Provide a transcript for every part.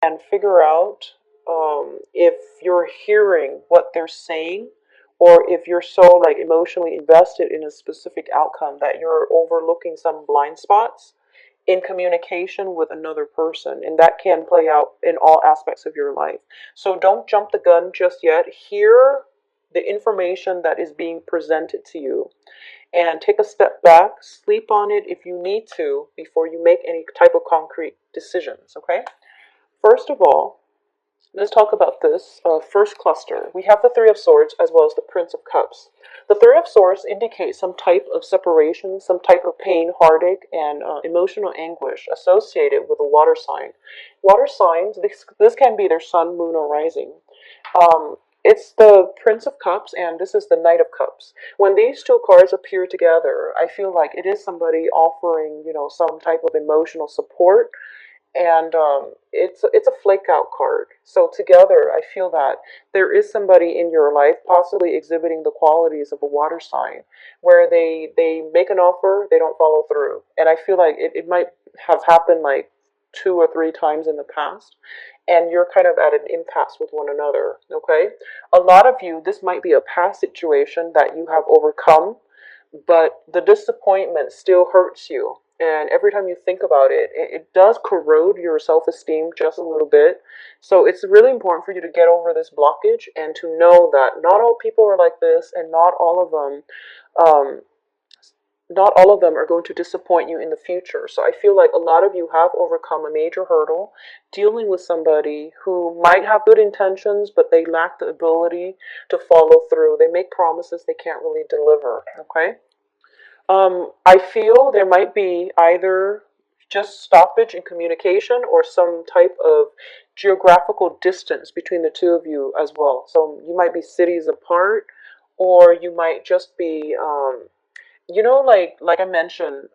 and figure out if you're hearing what they're saying, or if you're so like emotionally invested in a specific outcome that you're overlooking some blind spots in communication with another person, and that can play out in all aspects of your life. So don't jump the gun just yet. Hear the information that is being presented to you and take a step back, sleep on it if you need to before you make any type of concrete decisions. Okay, first of all, let's talk about this first cluster. We have the Three of Swords as well as the Prince of Cups. The Three of Swords indicates some type of separation, some type of pain, heartache, and emotional anguish associated with a water sign. Water signs, this can be their sun, moon, or rising. It's the Prince of Cups, and this is the Knight of Cups. When these two cards appear together, I feel like it is somebody offering, some type of emotional support, and it's a flake out card. So together, I feel that there is somebody in your life possibly exhibiting the qualities of a water sign, where they make an offer, they don't follow through, and I feel like it might have happened like 2 or 3 times in the past, and you're kind of at an impasse with one another. Okay, a lot of you, this might be a past situation that you have overcome, but the disappointment still hurts you. And every time you think about it, it does corrode your self esteem just a little bit. So it's really important for you to get over this blockage and to know that not all people are like this, and um, not all of them are going to disappoint you in the future. So I feel like a lot of you have overcome a major hurdle dealing with somebody who might have good intentions, but they lack the ability to follow through. They make promises they can't really deliver. Okay. I feel there might be either just stoppage in communication or some type of geographical distance between the two of you as well. So you might be cities apart, or you might just be, like I mentioned,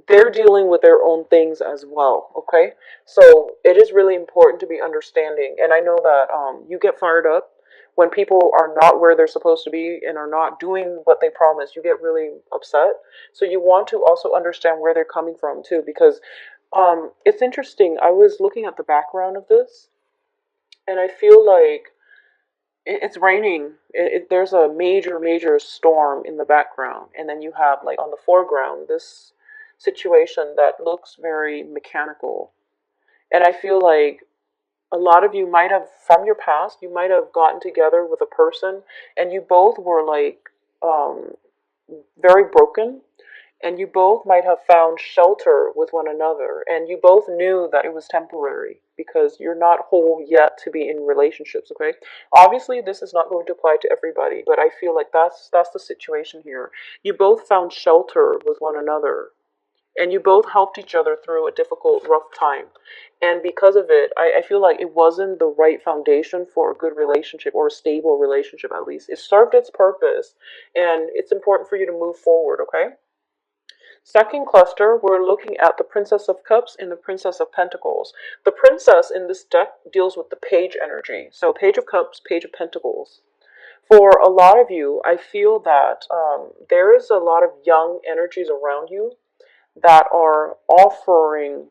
they're dealing with their own things as well. Okay, so it is really important to be understanding, and I know that you get fired up when people are not where they're supposed to be and are not doing what they promised. You get really upset, so you want to also understand where they're coming from too, because it's interesting. I was looking at the background of this, and I feel like it's raining. There's a major storm in the background, and then you have like on the foreground this situation that looks very mechanical. And I feel like a lot of you might have, from your past, you might have gotten together with a person, and you both were like um, very broken, and you both might have found shelter with one another, and you both knew that it was temporary because you're not whole yet to be in relationships. Okay, obviously this is not going to apply to everybody, but I feel like that's the situation here. You both found shelter with one another, and you both helped each other through a difficult, rough time. And because of it, I feel like it wasn't the right foundation for a good relationship, or a stable relationship at least. It served its purpose, and it's important for you to move forward. Okay. Second cluster, we're looking at the Princess of Cups and the Princess of Pentacles. The Princess in this deck deals with the Page energy. So Page of Cups, Page of Pentacles. For a lot of you, I feel that there is a lot of young energies around you that are offering,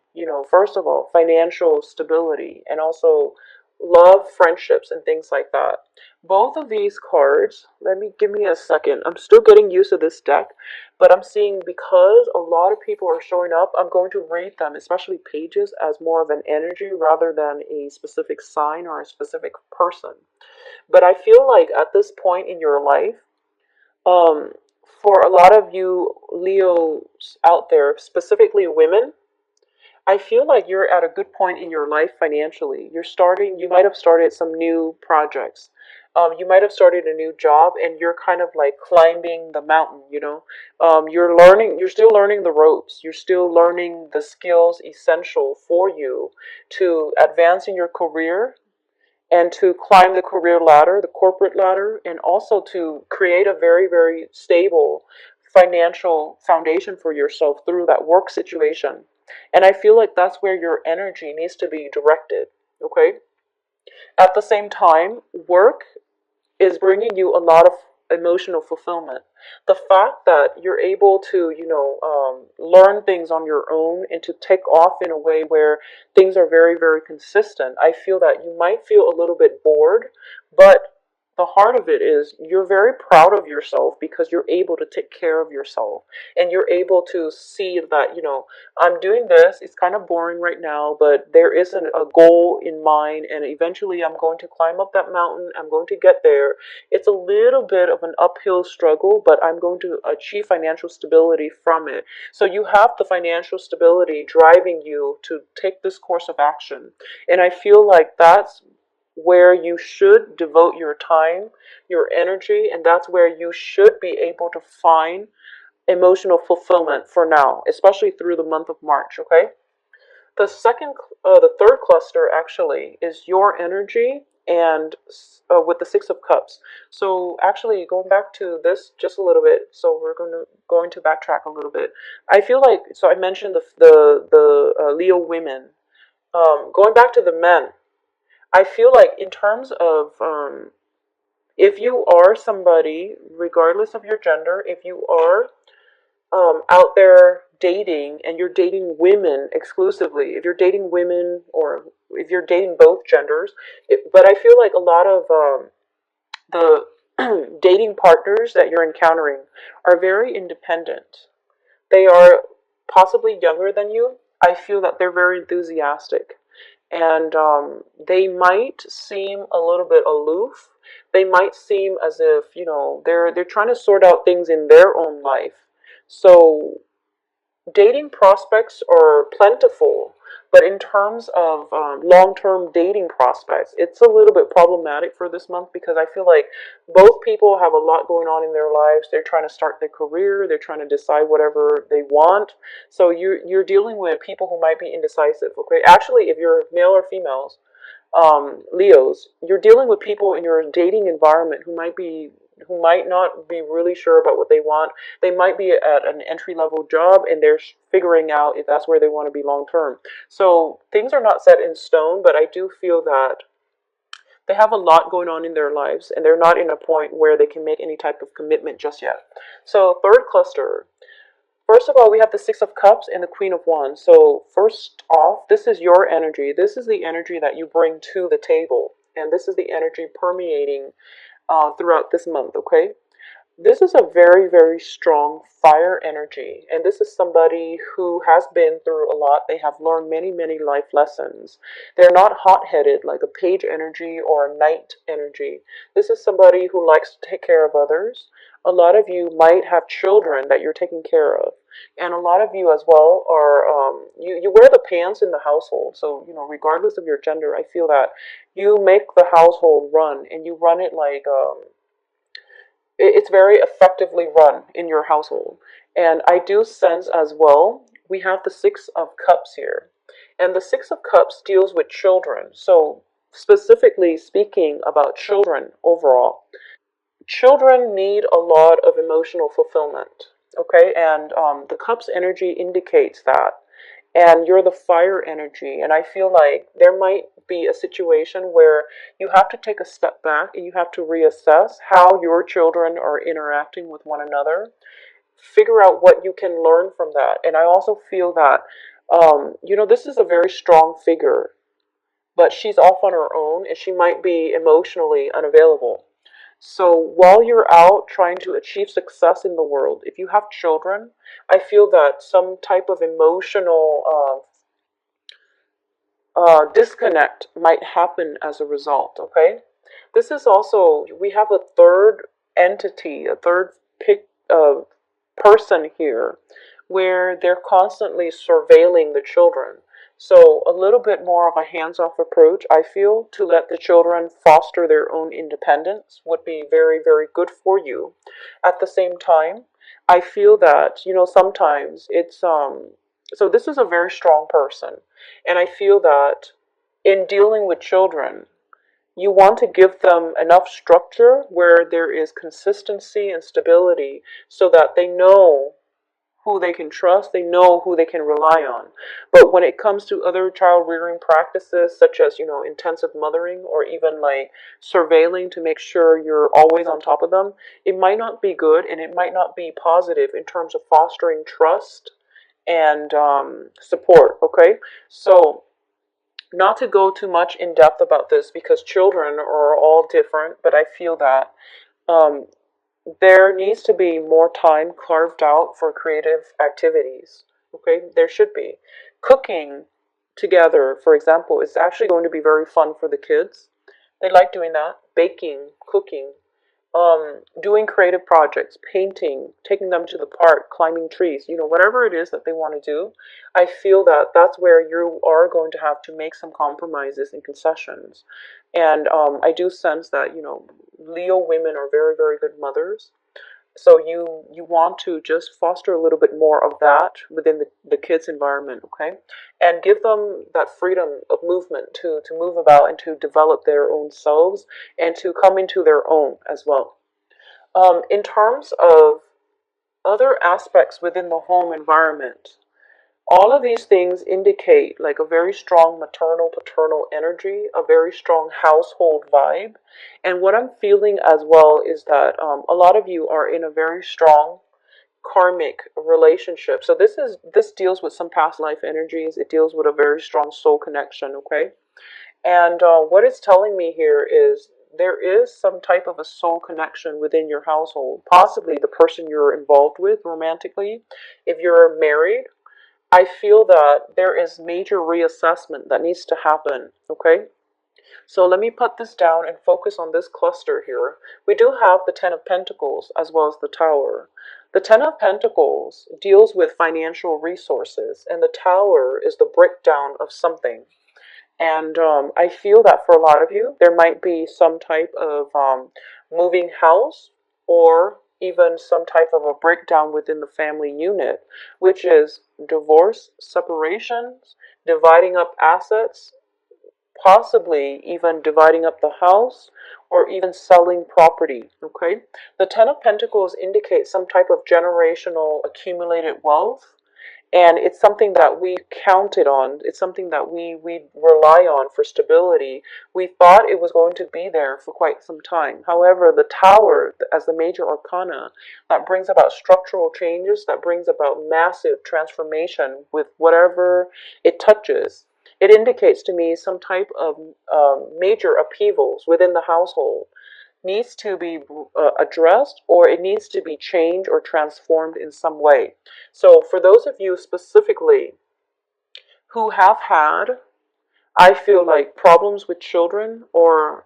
first of all, financial stability, and also love, friendships, and things like that. Both of these cards, give me a second. I'm still getting used to this deck, but I'm seeing, because a lot of people are showing up, I'm going to rate them, especially pages, as more of an energy rather than a specific sign or a specific person. But I feel like at this point in your life, um, for a lot of you Leos out there, specifically women, I feel like you're at a good point in your life financially. You might have started some new projects. You might have started a new job, and you're kind of like climbing the mountain. You're still learning the ropes. You're still learning the skills essential for you to advance in your career, and to climb the career ladder, the corporate ladder, and also to create a very, very stable financial foundation for yourself through that work situation. And I feel like that's where your energy needs to be directed. Okay. At the same time, work is bringing you a lot of emotional fulfillment. The fact that you're able to, learn things on your own and to take off in a way where things are very, very consistent. I feel that you might feel a little bit bored, but the heart of it is you're very proud of yourself because you're able to take care of yourself and you're able to see that, I'm doing this. It's kind of boring right now, but there is a goal in mind, and eventually I'm going to climb up that mountain. I'm going to get there. It's a little bit of an uphill struggle, but I'm going to achieve financial stability from it. So you have the financial stability driving you to take this course of action. And I feel like that's where you should devote your time, your energy, and that's where you should be able to find emotional fulfillment for now, especially through the month of March, okay? The third cluster actually is your energy and with the Six of Cups. So actually, going back to this just a little bit, so we're going to backtrack a little bit. I feel like so I mentioned the Leo women. Going back to the men, I feel like in terms of if you are somebody, regardless of your gender, if you are out there dating and you're dating women exclusively, if you're dating women or if you're dating both genders, but I feel like a lot of the dating partners that you're encountering are very independent. They are possibly younger than you. I feel that they're very enthusiastic. And they might seem a little bit aloof. They might seem as if they're trying to sort out things in their own life. So dating prospects are plentiful, but in terms of long-term dating prospects, it's a little bit problematic for this month because I feel like both people have a lot going on in their lives. They're trying to start their career. They're trying to decide whatever they want. So you're dealing with people who might be indecisive. Okay, actually, if you're male or females, Leos, you're dealing with people in your dating environment who might not be really sure about what they want. They might be at an entry level job and they're figuring out if that's where they want to be long term. So things are not set in stone, but I do feel that they have a lot going on in their lives and they're not in a point where they can make any type of commitment just yet. So third cluster. First of all, we have the Six of Cups and the Queen of Wands. So first off, this is your energy. This is the energy that you bring to the table. And this is the energy permeating throughout this month, okay? This is a very, very strong fire energy. And this is somebody who has been through a lot. They have learned many, many life lessons. They're not hot-headed like a page energy or a knight energy. This is somebody who likes to take care of others. A lot of you might have children that you're taking care of. And a lot of you as well are, you wear the pants in the household. So, regardless of your gender, I feel that you make the household run and you run it like, it's very effectively run in your household. And I do sense as well, we have the Six of Cups here. And the Six of Cups deals with children. So, specifically speaking about children overall, children need a lot of emotional fulfillment. Okay, and the Cups energy indicates that. And you're the fire energy. And I feel like there might be a situation where you have to take a step back and you have to reassess how your children are interacting with one another. Figure out what you can learn from that. And I also feel that, this is a very strong figure, but she's off on her own and she might be emotionally unavailable. So while you're out trying to achieve success in the world, if you have children, I feel that some type of emotional disconnect might happen as a result, okay? This is also, we have a third entity, a third person here where they're constantly surveilling the children. So a little bit more of a hands-off approach, I feel, to let the children foster their own independence would be very, very good for you. At the same time, I feel that, sometimes it's so this is a very strong person. And I feel that in dealing with children, you want to give them enough structure where there is consistency and stability so that they know who they can trust, they know who they can rely on. But when it comes to other child rearing practices, such as, intensive mothering or even like surveilling to make sure you're always on top of them, it might not be good and it might not be positive in terms of fostering trust and support, okay? So, not to go too much in depth about this because children are all different, but I feel that um, there needs to be more time carved out for creative activities. Okay, there should be. Cooking together, for example, is actually going to be very fun for the kids. They like doing that. Baking, cooking, doing creative projects, painting, taking them to the park, climbing trees, whatever it is that they want to do. I feel that that's where you are going to have to make some compromises and concessions. And I do sense that, Leo women are very, very good mothers. So you want to just foster a little bit more of that within the kids' environment, okay? And give them that freedom of movement to move about and to develop their own selves and to come into their own as well. In terms of other aspects within the home environment, all of these things indicate like a very strong maternal paternal energy, a very strong household vibe. And what I'm feeling as well is that a lot of you are in a very strong karmic relationship. So this deals with some past life energies. It deals with a very strong soul connection, okay? And what it's telling me here is there is some type of a soul connection within your household, possibly the person you're involved with romantically. If you're married, I feel that there is major reassessment that needs to happen, okay? So let me put this down and focus on this cluster here. We do have the Ten of Pentacles as well as the Tower. The Ten of Pentacles deals with financial resources, and the Tower is the breakdown of something. And I feel that for a lot of you, there might be some type of moving house or even some type of a breakdown within the family unit, which is divorce, separations, dividing up assets, possibly even dividing up the house or even selling property, okay? The Ten of Pentacles indicates some type of generational accumulated wealth, and it's something that we counted on. It's something that we rely on for stability. We thought it was going to be there for quite some time. However, the Tower, as the major arcana, that brings about structural changes, that brings about massive transformation with whatever it touches. It indicates to me some type of major upheavals within the household needs to be addressed, or it needs to be changed or transformed in some way. So for those of you specifically who have had, I feel like, problems with children, or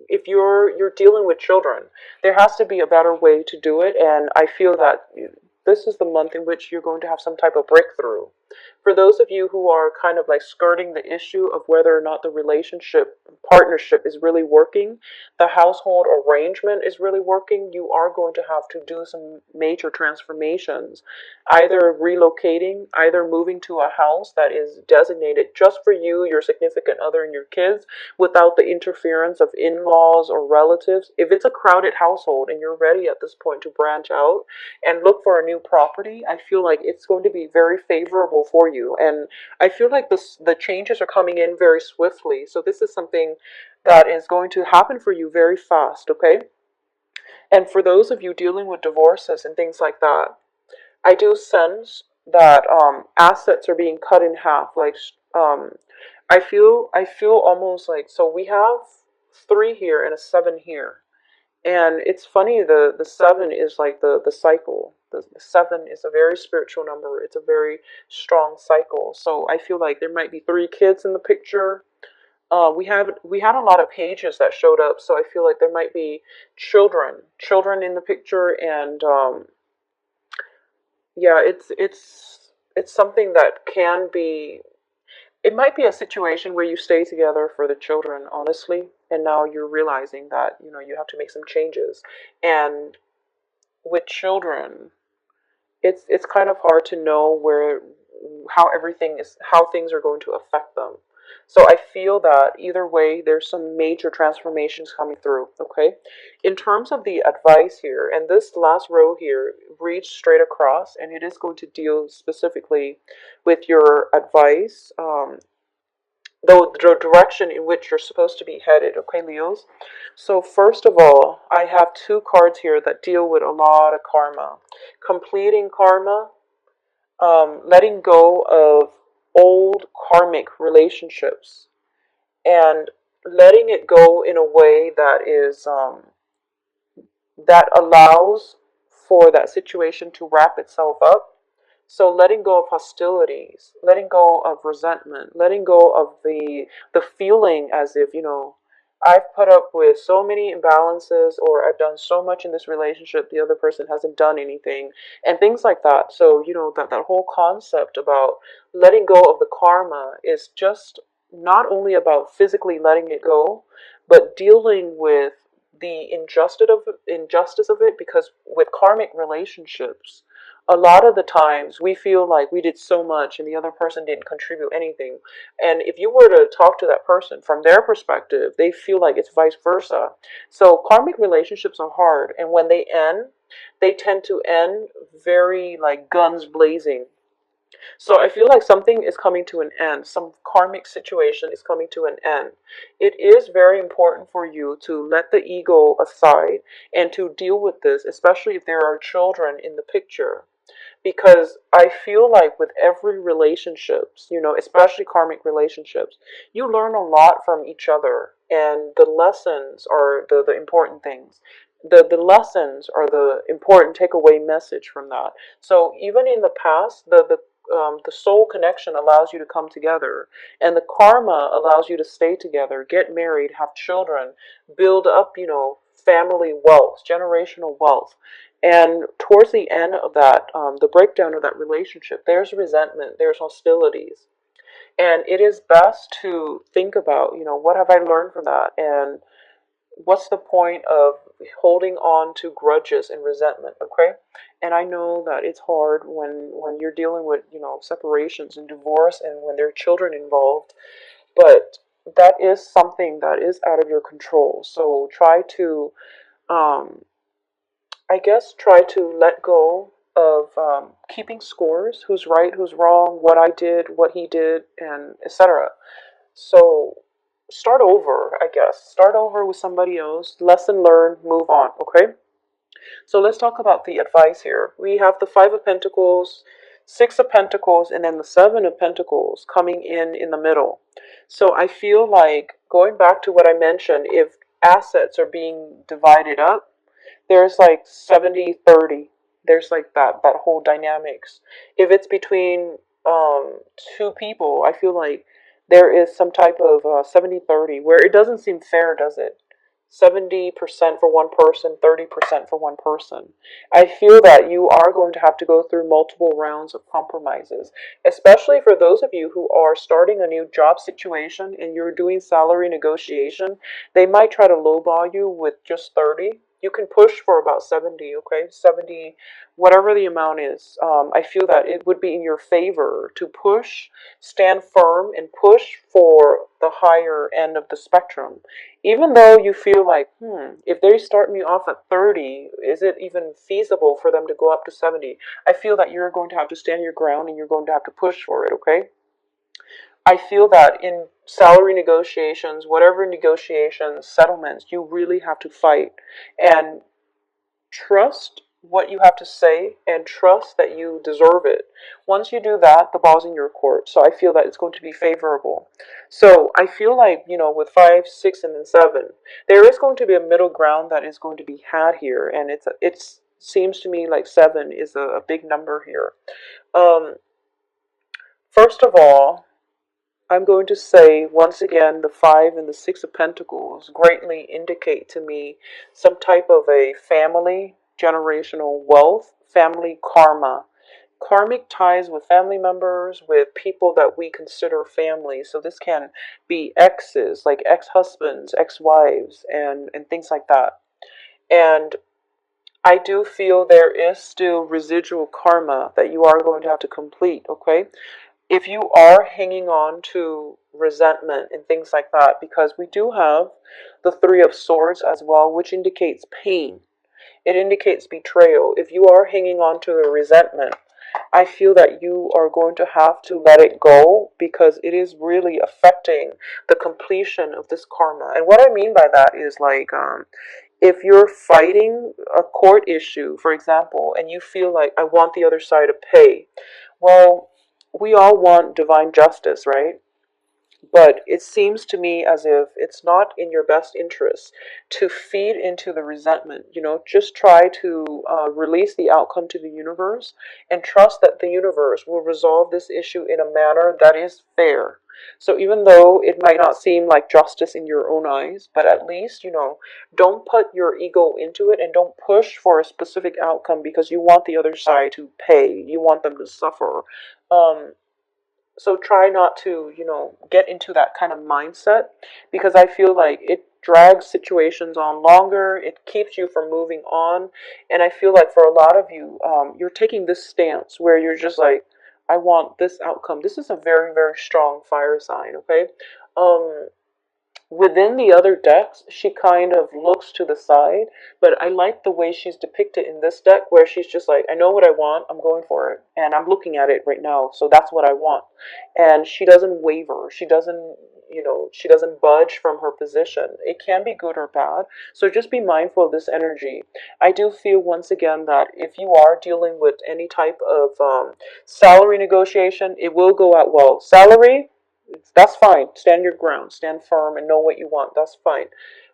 if you're dealing with children, there has to be a better way to do it, and I feel that this is the month in which you're going to have some type of breakthrough. For those of you who are kind of like skirting the issue of whether or not the relationship partnership is really working, the household arrangement is really working, you are going to have to do some major transformations, either relocating, either moving to a house that is designated just for you, your significant other, and your kids, without the interference of in-laws or relatives. If it's a crowded household and you're ready at this point to branch out and look for a new property, I feel like it's going to be very favorable for you. And I feel like the changes are coming in very swiftly. So this is something that is going to happen for you very fast, okay? And for those of you dealing with divorces and things like that, I do sense that assets are being cut in half. Like I feel almost like, so we have three here and a seven here. And it's funny, the seven is like the cycle. The seven is a very spiritual number. It's a very strong cycle. So I feel like there might be three kids in the picture. We had a lot of pages that showed up, so I feel like there might be children in the picture, and yeah, it's something that can be. It might be a situation where you stay together for the children, honestly, and now you're realizing that you have to make some changes. And with children, it's kind of hard to know how things are going to affect them. So I feel that either way, there's some major transformations coming through, okay? In terms of the advice here, and this last row here reads straight across, and it is going to deal specifically with your advice, though the direction in which you're supposed to be headed, okay, Leos? So, first of all, I have two cards here that deal with a lot of karma. Completing karma, letting go of old karmic relationships, and letting it go in a way that is that allows for that situation to wrap itself up. So letting go of hostilities, letting go of resentment, letting go of the feeling as if, I've put up with so many imbalances, or I've done so much in this relationship, the other person hasn't done anything, and things like that. So, that whole concept about letting go of the karma is just not only about physically letting it go, but dealing with the injustice of it, because with karmic relationships, a lot of the times we feel like we did so much and the other person didn't contribute anything. And if you were to talk to that person from their perspective, they feel like it's vice versa. So karmic relationships are hard, and when they end, they tend to end very like guns blazing. So I feel like something is coming to an end. Some karmic situation is coming to an end. It is very important for you to let the ego aside and to deal with this, especially if there are children in the picture, because I feel like with every relationships, especially karmic relationships, you learn a lot from each other, and the lessons are the important things. The lessons are the important takeaway message from that. So even in the past, the soul connection allows you to come together, and the karma allows you to stay together, get married, have children, build up, family wealth, generational wealth. And towards the end of that, the breakdown of that relationship, there's resentment, there's hostilities. And it is best to think about, what have I learned from that? And what's the point of holding on to grudges and resentment, okay? And I know that it's hard when you're dealing with, separations and divorce and when there are children involved, but that is something that is out of your control. So try to um, I guess try to let go of keeping scores, who's right, who's wrong, what I did, what he did, and etc. So start over, I guess. Start over with somebody else. Lesson learned, move on, okay? So let's talk about the advice here. We have the Five of Pentacles, Six of Pentacles, and then the Seven of Pentacles coming in the middle. So I feel like going back to what I mentioned, if assets are being divided up, there's like 70-30. There's like that whole dynamics. If it's between two people, I feel like there is some type of 70-30 where it doesn't seem fair, does it? 70% for one person, 30% for one person. I feel that you are going to have to go through multiple rounds of compromises, especially for those of you who are starting a new job situation and you're doing salary negotiation. They might try to lowball you with just 30. You can push for about 70, okay? 70, whatever the amount is. I feel that it would be in your favor to push, stand firm, and push for the higher end of the spectrum. Even though you feel like, if they start me off at 30, is it even feasible for them to go up to 70? I feel that you're going to have to stand your ground and you're going to have to push for it, okay? I feel that in salary negotiations, whatever negotiations, settlements, you really have to fight and trust what you have to say and trust that you deserve it. Once you do that, the ball's in your court. So I feel that it's going to be favorable. So I feel like, with 5, 6, and then 7, there is going to be a middle ground that is going to be had here. And it seems to me like 7 is a big number here. First of all, I'm going to say once again the 5 and the 6 of Pentacles greatly indicate to me some type of a family, generational wealth, family karma. Karmic ties with family members, with people that we consider family. So this can be exes, like ex-husbands, ex-wives, and things like that. And I do feel there is still residual karma that you are going to have to complete, okay? If you are hanging on to resentment and things like that, because we do have the Three of Swords as well, which indicates pain. It indicates betrayal. If you are hanging on to the resentment, I feel that you are going to have to let it go because it is really affecting the completion of this karma. And what I mean by that is like, if you're fighting a court issue, for example, and you feel like, I want the other side to pay, well, we all want divine justice, right? But it seems to me as if it's not in your best interest to feed into the resentment. Just try to release the outcome to the universe and trust that the universe will resolve this issue in a manner that is fair. So even though it might not seem like justice in your own eyes, but at least, don't put your ego into it and don't push for a specific outcome because you want the other side to pay. You want them to suffer. Um, so try not to, get into that kind of mindset because I feel like it drags situations on longer. It keeps you from moving on. And I feel like for a lot of you, you're taking this stance where you're just like, I want this outcome. This is a very, very strong fire sign, okay? Um, Within the other decks, she kind of looks to the side, but I like the way she's depicted in this deck where she's just like, I know what I want, I'm going for it, and I'm looking at it right now, so that's what I want. And she doesn't waver, she doesn't budge from her position. It can be good or bad, so just be mindful of this energy. I do feel once again that if you are dealing with any type of salary negotiation, it will go out well. Salary, that's fine. Stand your ground, stand firm, and know what you want. That's fine.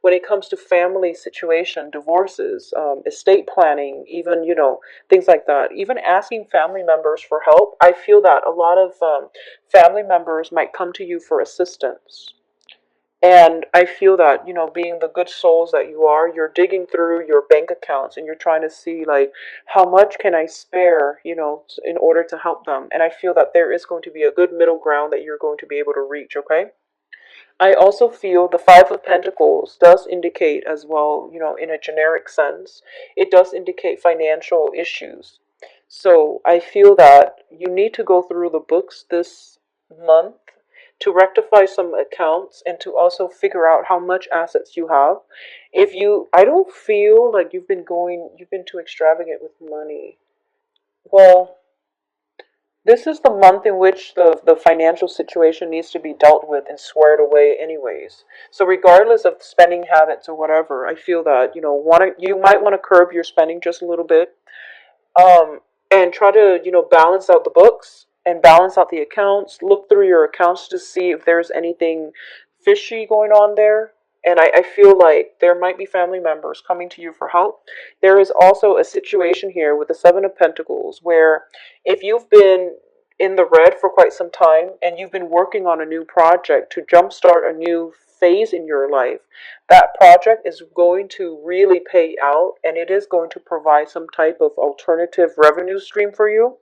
When it comes to family situation, divorces, estate planning, even, things like that, even asking family members for help, I feel that a lot of family members might come to you for assistance. And I feel that, being the good souls that you are, you're digging through your bank accounts and you're trying to see, like, how much can I spare, in order to help them. And I feel that there is going to be a good middle ground that you're going to be able to reach, okay? I also feel the Five of Pentacles does indicate as well, in a generic sense, it does indicate financial issues. So I feel that you need to go through the books this month to rectify some accounts and to also figure out how much assets you have. I don't feel like you've been too extravagant with money. Well, this is the month in which the financial situation needs to be dealt with and squared away anyways. So regardless of spending habits or whatever, I feel that, you might want to curb your spending just a little bit, and try to, balance out the books and balance out the accounts. Look through your accounts to see if there's anything fishy going on there. And I feel like there might be family members coming to you for help. There is also a situation here with the Seven of Pentacles where if you've been in the red for quite some time and you've been working on a new project to jumpstart a new phase in your life, that project is going to really pay out and it is going to provide some type of alternative revenue stream for you,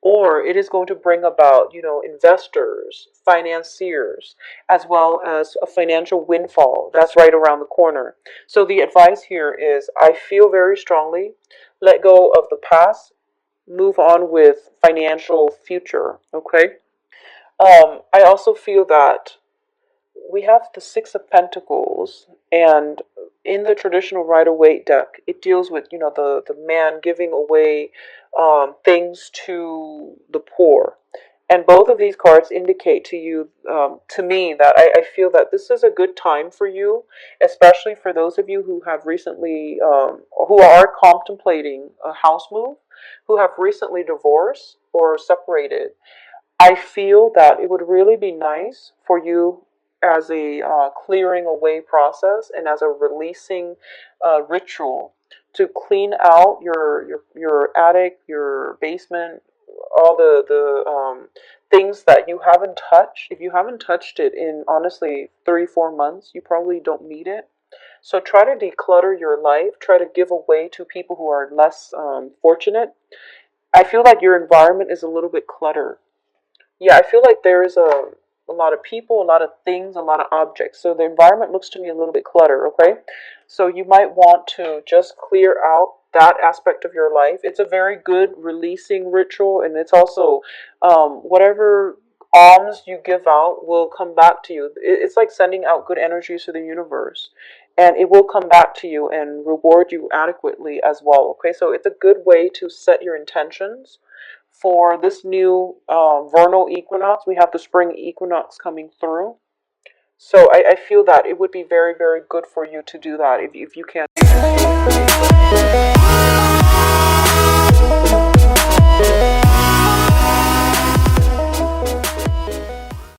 or it is going to bring about, investors, financiers, as well as a financial windfall that's right around the corner. So the advice here is, I feel very strongly, let go of the past, move on with financial future, okay? I also feel that we have the Six of Pentacles, and in the traditional Rider-Waite deck, it deals with, the man giving away things to the poor. And both of these cards indicate to you, to me, that I feel that this is a good time for you, especially for those of you who have recently, who are contemplating a house move, who have recently divorced or separated. I feel that it would really be nice for you as a clearing away process and as a releasing ritual to clean out your attic, your basement, all the things that you haven't touched. If you haven't touched it in honestly 3-4 months, you probably don't need it. So try to declutter your life. Try to give away to people who are less fortunate. I feel like your environment is a little bit cluttered. Yeah, I feel like there is a lot of people, a lot of things, a lot of objects. So the environment looks to me a little bit cluttered, okay? So you might want to just clear out that aspect of your life. It's a very good releasing ritual, and it's also whatever alms you give out will come back to you. It's like sending out good energies to the universe, and it will come back to you and reward you adequately as well. Okay, so it's a good way to set your intentions for this new vernal equinox. We have the spring equinox coming through. So I feel that it would be very, very good for you to do that if you can.